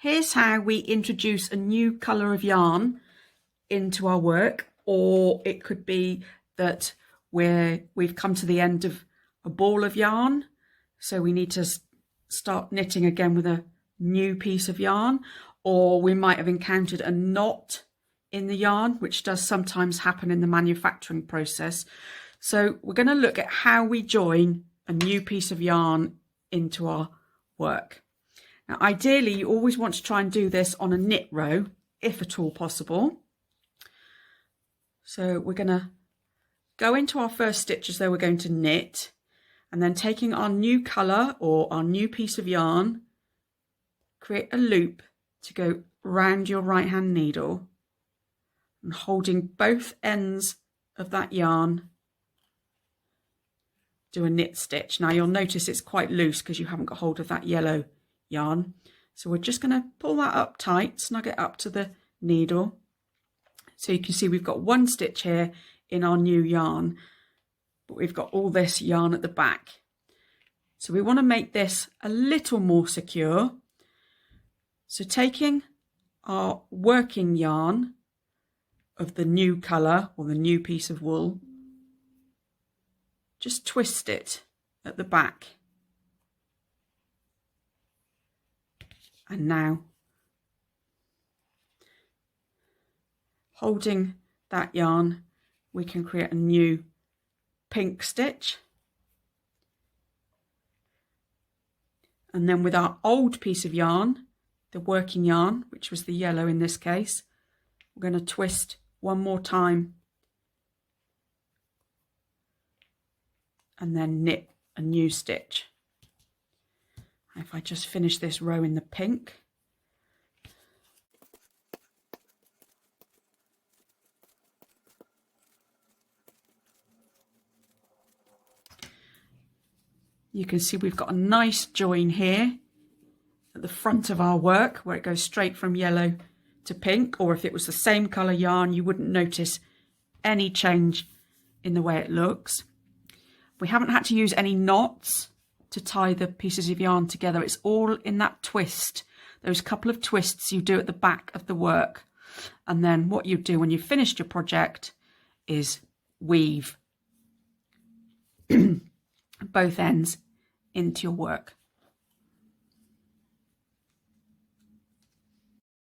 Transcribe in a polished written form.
here's how we introduce a new colour of yarn into our work, or it could be that we've come to the end of a ball of yarn, so we need to start knitting again with a new piece of yarn, or we might have encountered a knot in the yarn, which does sometimes happen in the manufacturing process. So we're going to look at how we join a new piece of yarn into our work. Now, ideally, you always want to try and do this on a knit row, if at all possible. So we're going to go into our first stitch as though we're going to knit, and then taking our new colour or our new piece of yarn, create a loop to go round your right hand needle and holding both ends of that yarn, do a knit stitch. Now you'll notice it's quite loose because you haven't got hold of that yellow yarn. So we're just going to pull that up tight, snug it up to the needle. So you can see we've got one stitch here in our new yarn, but we've got all this yarn at the back. So we want to make this a little more secure. So taking our working yarn of the new colour or the new piece of wool, just twist it at the back. And now, holding that yarn, we can create a new pink stitch. And then with our old piece of yarn, the working yarn, which was the yellow in this case, we're going to twist one more time and then knit a new stitch. If I just finish this row in the pink, you can see we've got a nice join here at the front of our work where it goes straight from yellow to pink, or if it was the same colour yarn you wouldn't notice any change in the way it looks. We haven't had to use any knots to tie the pieces of yarn together. It's all in that twist, those couple of twists you do at the back of the work. And then what you do when you've finished your project is weave both ends into your work.